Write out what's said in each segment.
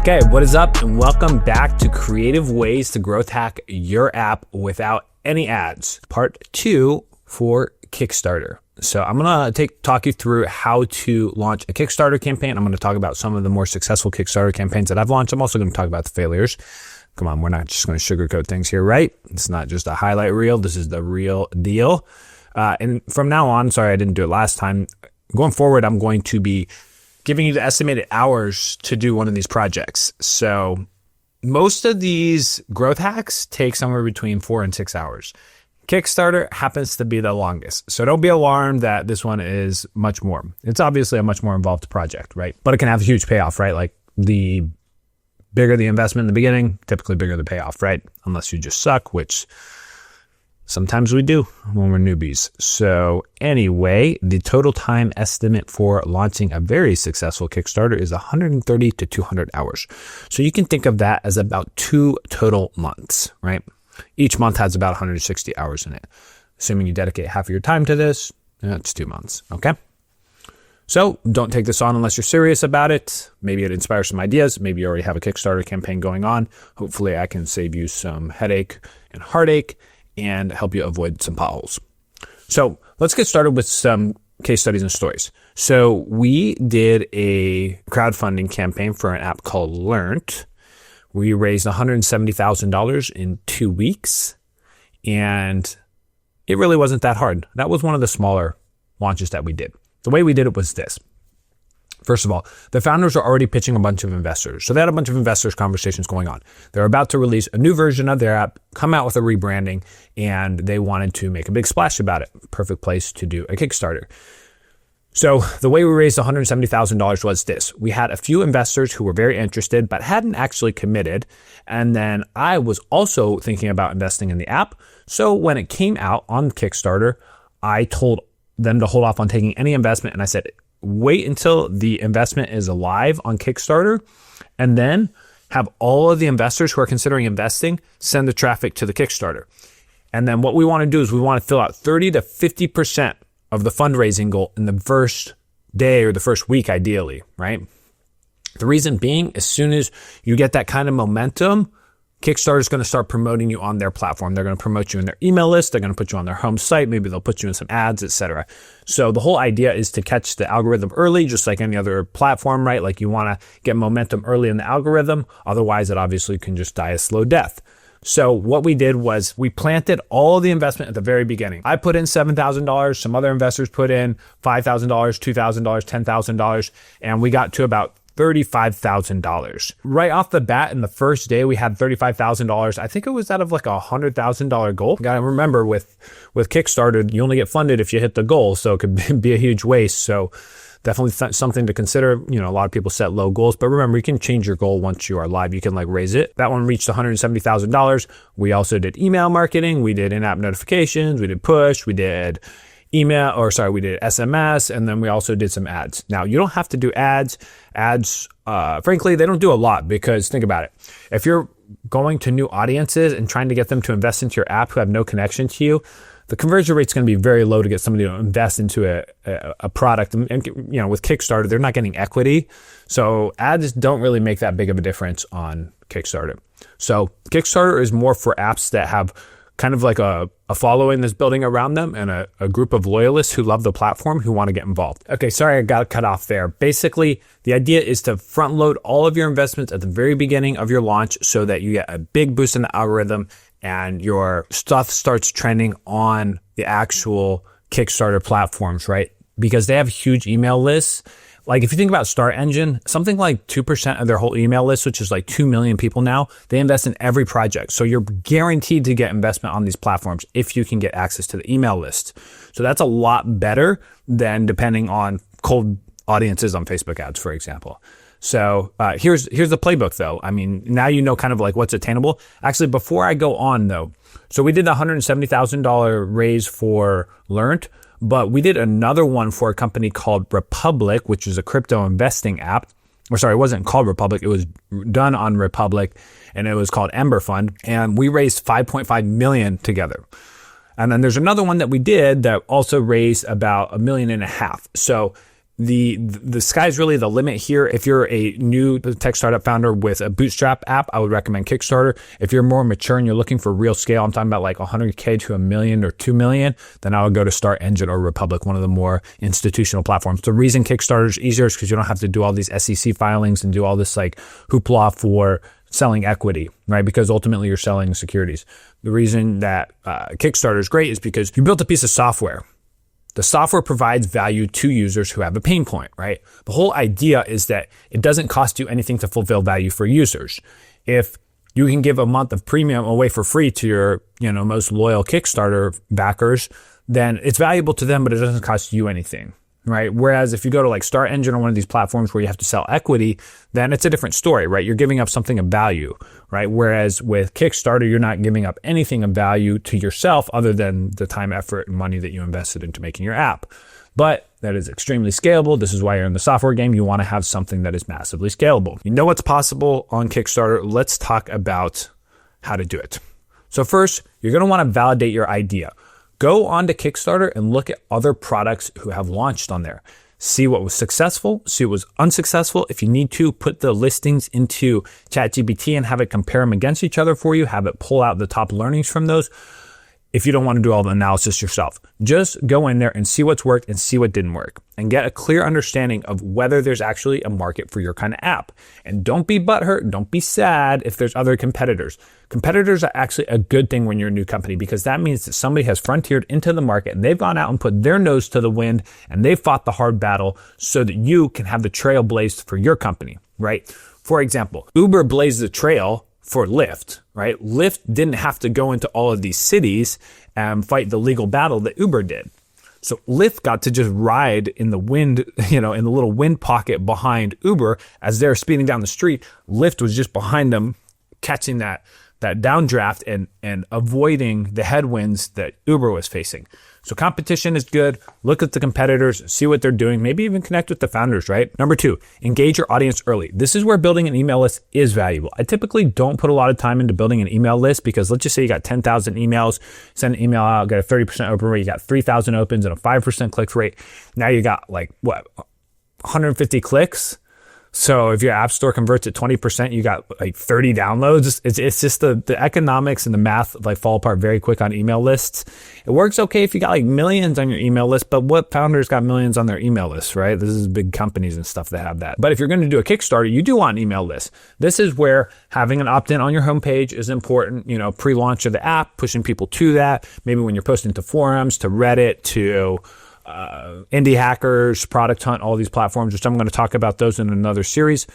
Okay, what is up? And welcome back to Creative Ways to Growth Hack Your App Without Any Ads, part 2 for Kickstarter. So I'm going to talk you through how to launch a Kickstarter campaign. I'm going to talk about some of the more successful Kickstarter campaigns that I've launched. I'm also going to talk about the failures. Come on, we're not just going to sugarcoat things here, right? It's not just a highlight reel. This is the real deal. And from now on, sorry, I didn't do it last time. Going forward, I'm going to be giving you the estimated hours to do one of these projects. So most of these growth hacks take somewhere between 4 and 6 hours. Kickstarter happens to be the longest. So don't be alarmed that this one is much more. It's obviously a much more involved project, right? But it can have a huge payoff, right? Like the bigger the investment in the beginning, typically bigger the payoff, right? Unless you just suck, which sometimes we do when we're newbies. So anyway, the total time estimate for launching a very successful Kickstarter is 130 to 200 hours. So you can think of that as about 2 total months, right? Each month has about 160 hours in it. Assuming you dedicate half of your time to this, it's 2 months, okay? So don't take this on unless you're serious about it. Maybe it inspires some ideas. Maybe you already have a Kickstarter campaign going on. Hopefully I can save you some headache and heartache and help you avoid some potholes. So let's get started with some case studies and stories. So we did a crowdfunding campaign for an app called Learnt. We raised $170,000 in 2 weeks, and it really wasn't that hard. That was one of the smaller launches that we did. The way we did it was this. First of all, the founders are already pitching a bunch of investors. So they had a bunch of investors conversations going on. They're about to release a new version of their app, come out with a rebranding, and they wanted to make a big splash about it. Perfect place to do a Kickstarter. So the way we raised $170,000 was this. We had a few investors who were very interested, but hadn't actually committed. And then I was also thinking about investing in the app. So when it came out on Kickstarter, I told them to hold off on taking any investment. And I said, wait until the investment is alive on Kickstarter, and then have all of the investors who are considering investing send the traffic to the Kickstarter. And then what we want to do is we want to fill out 30 to 50% of the fundraising goal in the first day or the first week, ideally, right? The reason being, as soon as you get that kind of momentum, Kickstarter is going to start promoting you on their platform. They're going to promote you in their email list. They're going to put you on their home site. Maybe they'll put you in some ads, etc. So the whole idea is to catch the algorithm early, just like any other platform, right? Like you want to get momentum early in the algorithm. Otherwise, it obviously can just die a slow death. So what we did was we planted all the investment at the very beginning. I put in $7,000. Some other investors put in $5,000, $2,000, $10,000, and we got to about $35,000. Right off the bat, in the first day, we had $35,000. I think it was out of like a $100,000 goal. You gotta remember with Kickstarter, you only get funded if you hit the goal, so it could be a huge waste. So definitely something to consider. You know, a lot of people set low goals, but remember, you can change your goal once you are live. You can like raise it. That one reached $170,000. We also did email marketing. We did in-app notifications. We did push. We did we did SMS, and then we also did some ads. Now, you don't have to do ads. Ads, frankly, they don't do a lot because think about it. If you're going to new audiences and trying to get them to invest into your app who have no connection to you, the conversion rate is going to be very low to get somebody to invest into a product. And you know, with Kickstarter, they're not getting equity. So ads don't really make that big of a difference on Kickstarter. So Kickstarter is more for apps that have kind of like a following that's building around them and a group of loyalists who love the platform who want to get involved. Okay, sorry, I got cut off there. Basically, the idea is to front load all of your investments at the very beginning of your launch so that you get a big boost in the algorithm and your stuff starts trending on the actual Kickstarter platforms, right? Because they have huge email lists. Like if you think about Start Engine, something like 2% of their whole email list, which is like 2 million people now, they invest in every project. So you're guaranteed to get investment on these platforms if you can get access to the email list. So that's a lot better than depending on cold audiences on Facebook ads, for example. So here's the playbook though. I mean, now you know kind of like what's attainable. Actually, before I go on though, so we did the $170,000 raise for Learnt. But we did another one for a company called Republic, which is a crypto investing app. Or sorry, it wasn't called Republic. It was done on Republic, and it was called Ember Fund. And we raised $5.5 million together. And then there's another one that we did that also raised about $1.5 million. So the sky's really the limit here. If you're a new tech startup founder with a bootstrap app, I would recommend Kickstarter. If you're more mature and you're looking for real scale, I'm talking about like 100K to $1 million or 2 million, then I would go to Start Engine or Republic, one of the more institutional platforms. The reason Kickstarter is easier is because you don't have to do all these SEC filings and do all this like hoopla for selling equity, right? Because ultimately you're selling securities. The reason that Kickstarter is great is because you built a piece of software. The software provides value to users who have a pain point, right? The whole idea is that it doesn't cost you anything to fulfill value for users. If you can give a month of premium away for free to your, most loyal Kickstarter backers, then it's valuable to them, but it doesn't cost you anything, right? Whereas if you go to like Start Engine or one of these platforms where you have to sell equity, then it's a different story, right? You're giving up something of value, right? Whereas with Kickstarter, you're not giving up anything of value to yourself other than the time, effort, and money that you invested into making your app. But that is extremely scalable. This is why you're in the software game. You want to have something that is massively scalable. You know what's possible on Kickstarter. Let's talk about how to do it. So first, you're going to want to validate your idea. Go on to Kickstarter and look at other products who have launched on there. See what was successful, see what was unsuccessful. If you need to, put the listings into ChatGPT and have it compare them against each other for you. Have it pull out the top learnings from those. If you don't want to do all the analysis yourself, just go in there and see what's worked and see what didn't work and get a clear understanding of whether there's actually a market for your kind of app. And don't be butthurt, don't be sad if there's other competitors. Competitors are actually a good thing when you're a new company because that means that somebody has frontiered into the market and they've gone out and put their nose to the wind and they've fought the hard battle so that you can have the trail blazed for your company, right? For example, Uber blazed the trail for Lyft, right? Lyft didn't have to go into all of these cities and fight the legal battle that Uber did. So Lyft got to just ride in the wind, in the little wind pocket behind Uber as they're speeding down the street. Lyft was just behind them, catching that downdraft and avoiding the headwinds that Uber was facing. So competition is good. Look at the competitors, see what they're doing, maybe even connect with the founders, right? Number 2, engage your audience early. This is where building an email list is valuable. I typically don't put a lot of time into building an email list because let's just say you got 10,000 emails, send an email out, get a 30% open rate, you got 3,000 opens and a 5% click rate. Now you got 150 clicks. So if your app store converts at 20%, you got 30 downloads. It's just the economics and the math fall apart very quick on email lists. It works okay if you got millions on your email list, but what founders got millions on their email lists, right? This is big companies and stuff that have that. But if you're going to do a Kickstarter, you do want an email list. This is where having an opt-in on your homepage is important, pre-launch of the app, pushing people to that. Maybe when you're posting to forums, to Reddit, to Indie Hackers, Product Hunt, all these platforms, which I'm going to talk about those in another series.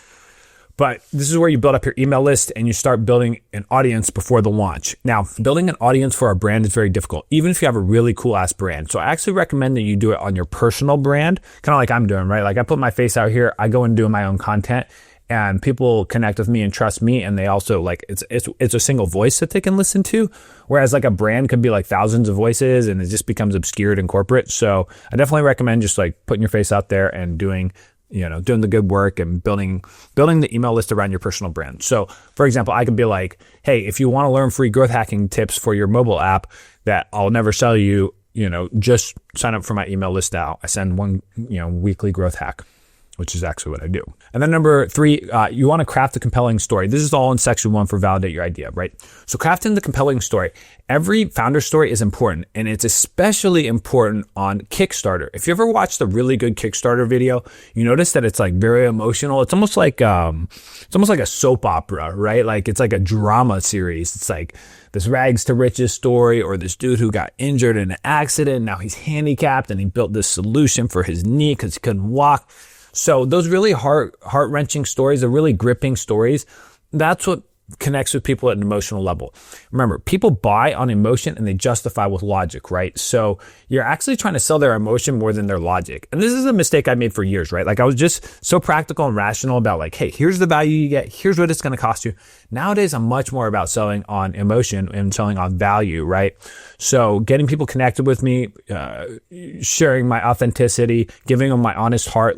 But this is where you build up your email list and you start building an audience before the launch. Now, building an audience for a brand is very difficult, even if you have a really cool ass brand. So I actually recommend that you do it on your personal brand, kind of like I'm doing, right? Like I put my face out here, I go and do my own content. And people connect with me and trust me, and they also it's a single voice that they can listen to. Whereas a brand could be thousands of voices, and it just becomes obscured and corporate. So I definitely recommend just putting your face out there and doing the good work and building the email list around your personal brand. So for example, I could be hey, if you want to learn free growth hacking tips for your mobile app that I'll never sell you, just sign up for my email list now. I send one weekly growth hack, which is actually what I do. And then number 3, you want to craft a compelling story. This is all in section 1 for validate your idea, right? So crafting the compelling story. Every founder story is important, and it's especially important on Kickstarter. If you ever watched a really good Kickstarter video, you notice that it's very emotional. It's almost like a soap opera, right? It's like a drama series. It's this rags to riches story, or this dude who got injured in an accident. Now he's handicapped and he built this solution for his knee because he couldn't walk. So those really heart-wrenching stories, the really gripping stories, that's what connects with people at an emotional level. Remember, people buy on emotion and they justify with logic, right? So you're actually trying to sell their emotion more than their logic. And this is a mistake I made for years, right? I was just so practical and rational about hey, here's the value you get, here's what it's going to cost you. Nowadays, I'm much more about selling on emotion and selling on value, right? So getting people connected with me, sharing my authenticity, giving them my honest heart,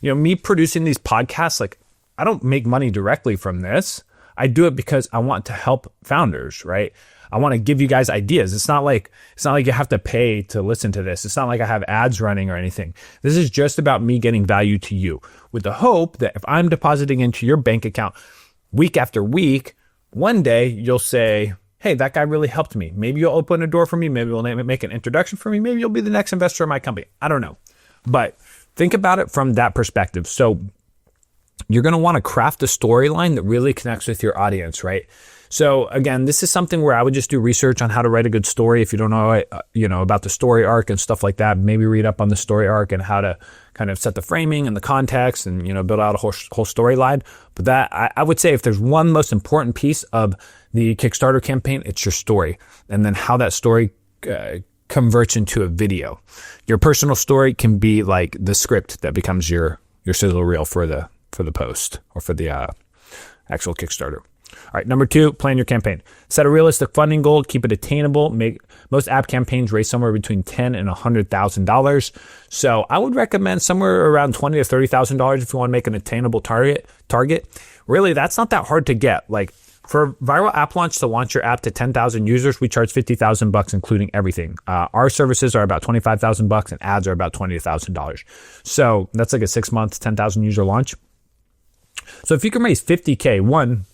me producing these podcasts, I don't make money directly from this. I do it because I want to help founders, right? I want to give you guys ideas. It's not like you have to pay to listen to this. It's not like I have ads running or anything. This is just about me getting value to you with the hope that if I'm depositing into your bank account week after week, one day you'll say, hey, that guy really helped me. Maybe you'll open a door for me. Maybe you'll make an introduction for me. Maybe you'll be the next investor in my company. I don't know. But think about it from that perspective. So you're going to want to craft a storyline that really connects with your audience, right? So again, this is something where I would just do research on how to write a good story. If you don't know, about the story arc and stuff like that, maybe read up on the story arc and how to kind of set the framing and the context and, build out a whole storyline. But that I would say if there's one most important piece of the Kickstarter campaign, it's your story. And then how that story converts into a video. Your personal story can be like the script that becomes your sizzle reel for the post or for the actual Kickstarter. All right, number 2, plan your campaign. Set a realistic funding goal, keep it attainable. Most app campaigns raise somewhere between $10,000 and $100,000. So I would recommend somewhere around $20,000 to $30,000 if you want to make an attainable target. Really, that's not that hard to get. Like for Viral App Launch to launch your app to 10,000 users, we charge $50,000 including everything. Our services are about $25,000 and ads are about $20,000. So that's like a 6 month, 10,000 user launch. So if you can raise $50K, one,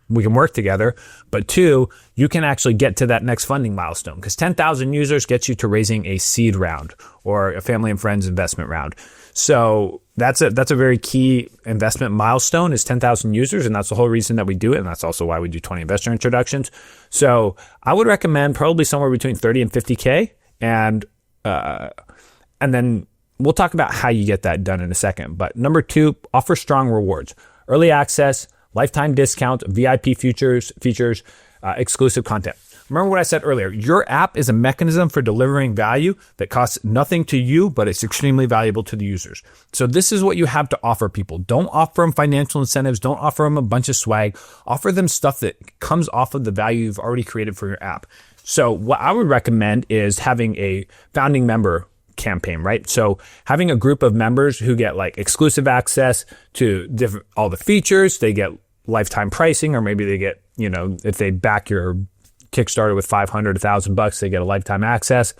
we can work together, but 2, you can actually get to that next funding milestone because 10,000 users gets you to raising a seed round or a family and friends investment round. So that's a very key investment milestone is 10,000 users. And that's the whole reason that we do it. And that's also why we do 20 investor introductions. So I would recommend probably somewhere between 30 and 50K. And then we'll talk about how you get that done in a second. But number 2, offer strong rewards, early access, lifetime discount, VIP features, exclusive content. Remember what I said earlier, your app is a mechanism for delivering value that costs nothing to you, but it's extremely valuable to the users. So this is what you have to offer people. Don't offer them financial incentives. Don't offer them a bunch of swag. Offer them stuff that comes off of the value you've already created for your app. So what I would recommend is having a founding member campaign, right? So having a group of members who get like exclusive access to all the features, they get lifetime pricing, or maybe they get, if they back your Kickstarter with $500, $1,000, they get a lifetime access,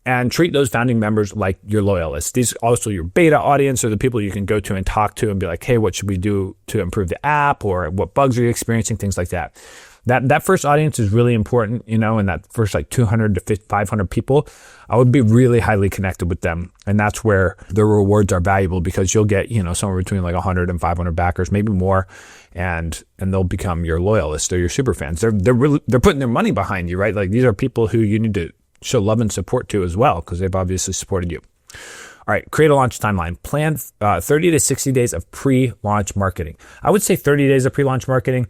and treat those founding members like your loyalists. These are also your beta audience, or the people you can go to and talk to and be like, hey, what should we do to improve the app, or what bugs are you experiencing, things like that. That first audience is really important, and that first like 200 to 500 people, I would be really highly connected with them. And that's where the rewards are valuable because you'll get, somewhere between like 100 and 500 backers, maybe more. And they'll become your loyalists or your super fans. They're putting their money behind you, right? Like these are people who you need to show love and support to as well because they've obviously supported you. All right, create a launch timeline. Plan 30 to 60 days of pre-launch marketing. I would say 30 days of pre-launch marketing.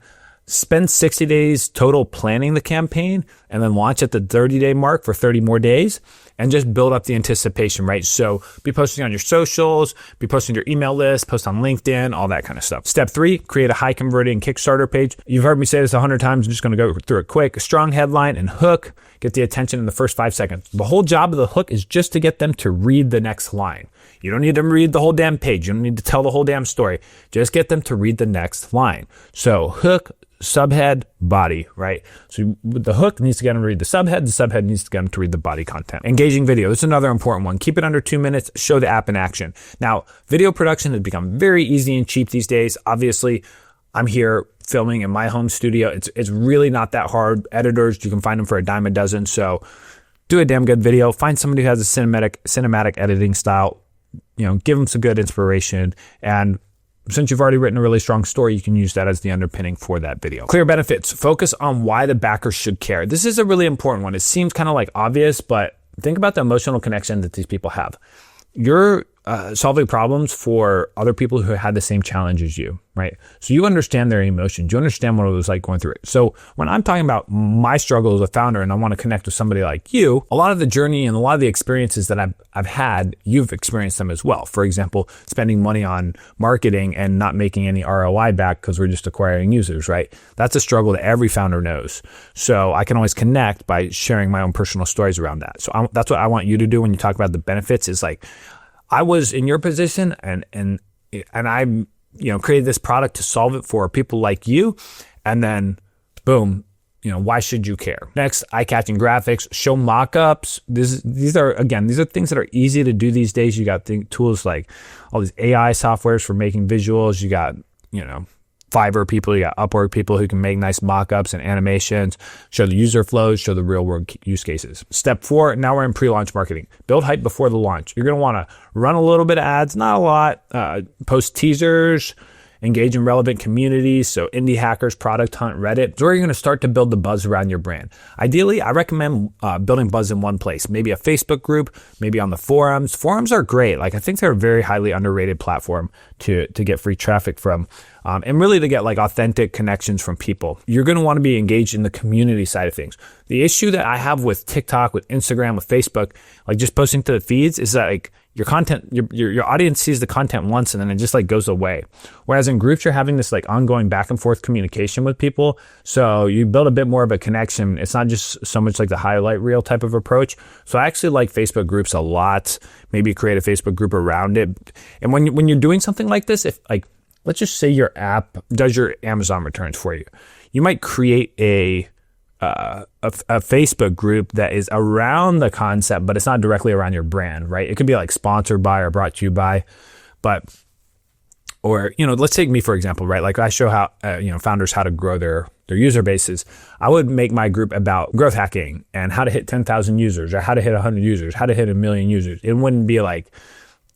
Spend 60 days total planning the campaign and then launch at the 30-day mark for 30 more days and just build up the anticipation, right? So be posting on your socials, be posting your email list, post on LinkedIn, all that kind of stuff. Step 3, create a high converting Kickstarter page. You've heard me say this 100 times. I'm just going to go through it quick. A strong headline and hook, get the attention in the first 5 seconds. The whole job of the hook is just to get them to read the next line. You don't need them to read the whole damn page. You don't need to tell the whole damn story. Just get them to read the next line. So hook, subhead, body, right? So the hook needs to get them to read the subhead needs to get them to read the body content. Engaging video, this is another important one. Keep it under 2 minutes, show the app in action. Now, video production has become very easy and cheap these days. Obviously, I'm here filming in my home studio. It's really not that hard. Editors, you can find them for a dime a dozen. So do a damn good video. Find somebody who has a cinematic editing style. Give them some good inspiration, and since you've already written a really strong story, you can use that as the underpinning for that video. Clear benefits. Focus on why the backers should care. This is a really important one. It seems kind of like obvious, but think about the emotional connection that these people have. You're solving problems for other people who had the same challenge as you, right? So you understand their emotions. You understand what it was like going through it. So when I'm talking about my struggle as a founder and I want to connect with somebody like you, a lot of the journey and a lot of the experiences that I've had, you've experienced them as well. For example, spending money on marketing and not making any ROI back because we're just acquiring users, right? That's a struggle that every founder knows. So I can always connect by sharing my own personal stories around that. So that's what I want you to do when you talk about the benefits is like, I was in your position and I, created this product to solve it for people like you. And then boom, why should you care? Next, eye-catching graphics, show mock-ups. These are things that are easy to do these days. You got tools like all these AI softwares for making visuals. You got, Fiverr people, you got Upwork people who can make nice mock-ups and animations, show the user flows, show the real-world use cases. Step 4, now we're in pre-launch marketing. Build hype before the launch. You're going to want to run a little bit of ads, not a lot, post teasers, engage in relevant communities, so indie hackers, product hunt, Reddit. So you're going to start to build the buzz around your brand. Ideally, I recommend building buzz in one place, maybe a Facebook group, maybe on the forums. Forums are great. I think they're a very highly underrated platform to get free traffic from, and really to get authentic connections from people. You're going to want to be engaged in the community side of things. The issue that I have with TikTok, with Instagram, with Facebook, just posting to the feeds is that your content, your audience sees the content once and then it just goes away. Whereas in groups, you're having this ongoing back and forth communication with people. So you build a bit more of a connection. It's not just so much the highlight reel type of approach. So I actually like Facebook groups a lot. Maybe create a Facebook group around it. And when you're doing something like this, if let's just say your app does your Amazon returns for you, you might create a Facebook group that is around the concept, but it's not directly around your brand, right? It could be sponsored by or brought to you by, or let's take me for example, right? I show how founders how to grow their user bases. I would make my group about growth hacking and how to hit 10,000 users or how to hit 100 users, how to hit 1 million users. It wouldn't be the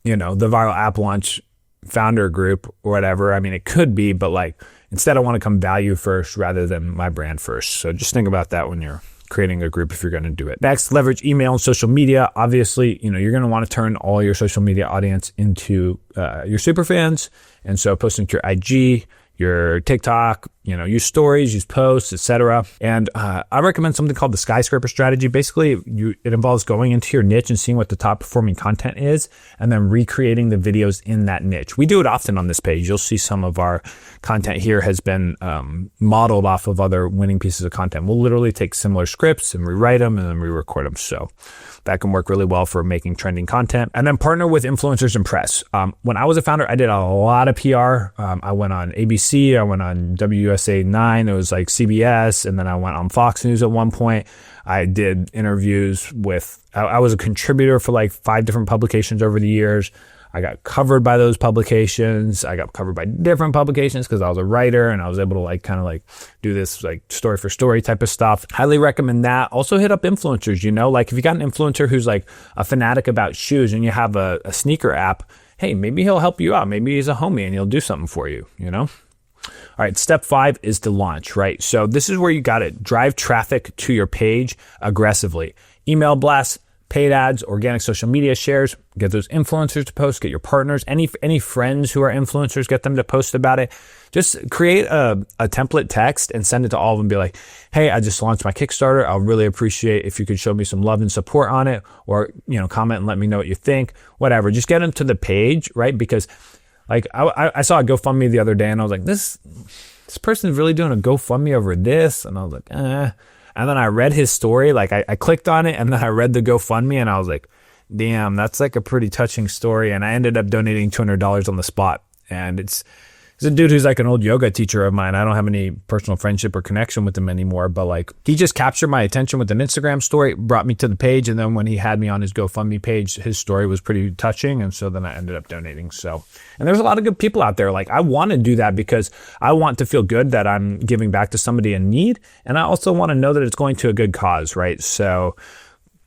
viral app launch founder group or whatever. I mean, it could be, but instead I want to come value first rather than my brand first. So just think about that when you're creating a group if you're going to do it. Next, leverage email and social media. Obviously, you're going to want to turn all your social media audience into your super fans. And so posting to your IG, your TikTok, use stories, use posts, etc. And I recommend something called the skyscraper strategy. Basically, it involves going into your niche and seeing what the top performing content is, and then recreating the videos in that niche. We do it often on this page. You'll see some of our content here has been modeled off of other winning pieces of content. We'll literally take similar scripts and rewrite them and then re-record them. So that can work really well for making trending content. And then partner with influencers and press. When I was a founder, I did a lot of PR. I went on ABC, I went on WUSA 9, it was CBS, and then I went on Fox News at one point. I did interviews with, I was a contributor for 5 different publications over the years. I got covered by those publications. I got covered by different publications because I was a writer and I was able to do this story for story type of stuff. Highly recommend that. Also hit up influencers, if you got an influencer who's a fanatic about shoes and you have a sneaker app, hey, maybe he'll help you out. Maybe he's a homie and he'll do something for you, All right, step 5 is to launch, right? So this is where you got to drive traffic to your page aggressively. Email blasts, paid ads, organic social media shares, get those influencers to post, get your partners, any friends who are influencers, get them to post about it. Just create a template text and send it to all of them. Be like, hey, I just launched my Kickstarter. I'll really appreciate if you could show me some love and support on it, or, comment and let me know what you think, whatever. Just get them to the page, right? Because I saw a GoFundMe the other day and I was like, this person's really doing a GoFundMe over this. And I was like, And then I read his story, I clicked on it and then I read the GoFundMe and I was like, damn, that's a pretty touching story. And I ended up donating $200 on the spot. And it's a dude who's an old yoga teacher of mine. I don't have any personal friendship or connection with him anymore, but he just captured my attention with an Instagram story, brought me to the page. And then when he had me on his GoFundMe page, his story was pretty touching. And so then I ended up donating. And there's a lot of good people out there. I want to do that because I want to feel good that I'm giving back to somebody in need. And I also want to know that it's going to a good cause, right? So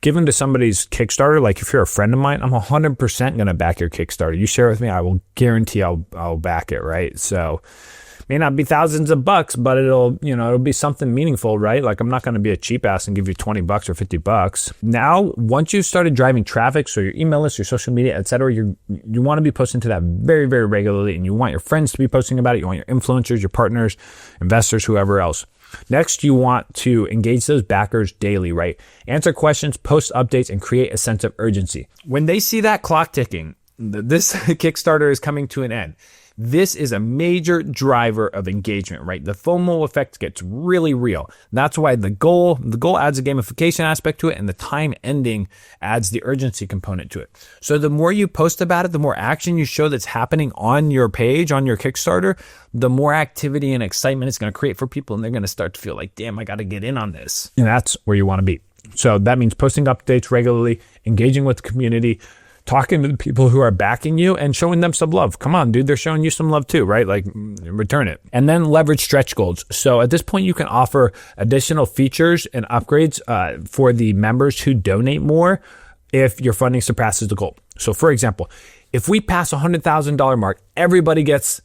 giving to somebody's Kickstarter, if you're a friend of mine, I'm 100% going to back your Kickstarter. You share it with me, I will guarantee I'll back it, right? So may not be thousands of bucks, but it'll be something meaningful, right? I'm not going to be a cheap ass and give you $20 or $50. Now, once you've started driving traffic, so your email list, your social media, etc., you want to be posting to that very, very regularly, and you want your friends to be posting about it. You want your influencers, your partners, investors, whoever else. Next, you want to engage those backers daily, right? Answer questions, post updates, and create a sense of urgency. When they see that clock ticking, this Kickstarter is coming to an end, This is a major driver of engagement, right? The FOMO effect gets really real. That's why the goal adds a gamification aspect to it, and the time ending adds the urgency component to it. So the more you post about it, the more action you show that's happening on your page, on your Kickstarter, the more activity and excitement it's going to create for people, and they're going to start to feel like, damn, I got to get in on this. And that's where you want to be. So that means posting updates regularly, engaging with the community, talking to the people who are backing you and showing them some love. Come on, dude, they're showing you some love too, right? Like, return it. And then leverage stretch goals. So at this point, you can offer additional features and upgrades for the members who donate more if your funding surpasses the goal. So for example, if we pass $100,000 mark, everybody gets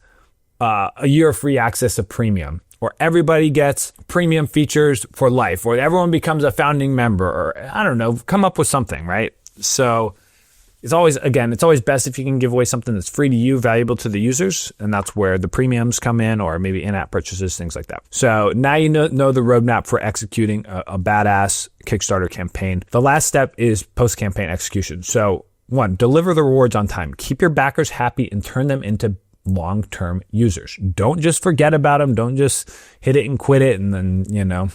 a year of free access to premium, or everybody gets premium features for life, or everyone becomes a founding member, or I don't know, come up with something, right? So it's always best if you can give away something that's free to you, valuable to the users, and that's where the premiums come in, or maybe in-app purchases, things like that. So now you know the roadmap for executing a badass Kickstarter campaign. The last step is post-campaign execution. So 1, deliver the rewards on time. Keep your backers happy and turn them into long-term users. Don't just forget about them. Don't just hit it and quit it and then,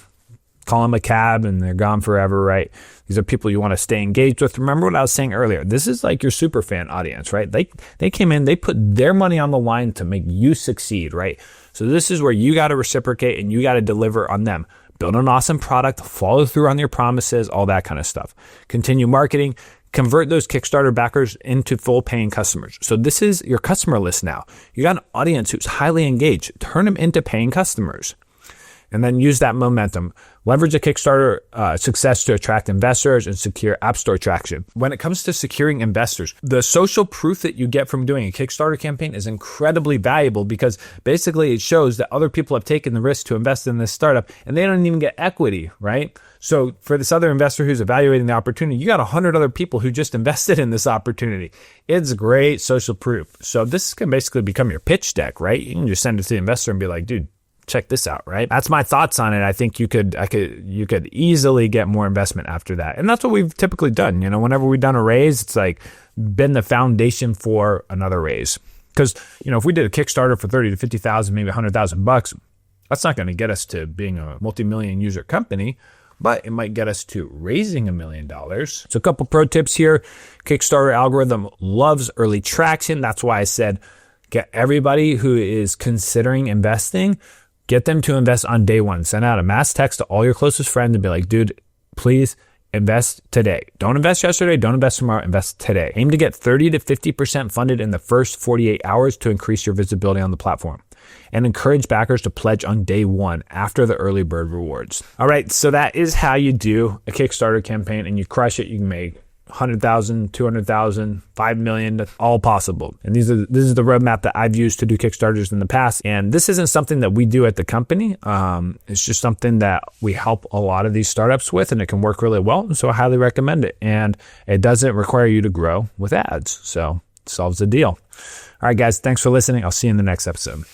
call them a cab and they're gone forever, right? These are people you want to stay engaged with. Remember what I was saying earlier. This is like your super fan audience, right? They came in, they put their money on the line to make you succeed, right? So this is where you got to reciprocate and you got to deliver on them. Build an awesome product, follow through on your promises, all that kind of stuff. Continue marketing. Convert those Kickstarter backers into full paying customers. So this is your customer list now. You got an audience who's highly engaged. Turn them into paying customers. And then use that momentum. Leverage a Kickstarter success to attract investors and secure App Store traction. When it comes to securing investors, the social proof that you get from doing a Kickstarter campaign is incredibly valuable because basically it shows that other people have taken the risk to invest in this startup and they don't even get equity, right? So for this other investor who's evaluating the opportunity, you got 100 other people who just invested in this opportunity. It's great social proof. So this can basically become your pitch deck, right? You can just send it to the investor and be like, dude, check this out, right? That's my thoughts on it. I think you could easily get more investment after that. And that's what we've typically done. Whenever we've done a raise, it's like been the foundation for another raise. Because, if we did a Kickstarter for 30 to 50,000, maybe $100,000, that's not going to get us to being a multi-million user company, but it might get us to raising $1 million. So a couple pro tips here. Kickstarter algorithm loves early traction. That's why I said, get everybody who is considering investing, get them to invest on day one. Send out a mass text to all your closest friends and be like, dude, please invest today. Don't invest yesterday. Don't invest tomorrow. Invest today. Aim to get 30 to 50% funded in the first 48 hours to increase your visibility on the platform. And encourage backers to pledge on day one after the early bird rewards. All right, so that is how you do a Kickstarter campaign and you crush it. You can make 100,000, 200,000, 5 million, that's all possible. And this is the roadmap that I've used to do Kickstarters in the past. And this isn't something that we do at the company. It's just something that we help a lot of these startups with, and it can work really well. So I highly recommend it. And it doesn't require you to grow with ads. So it solves the deal. All right, guys, thanks for listening. I'll see you in the next episode.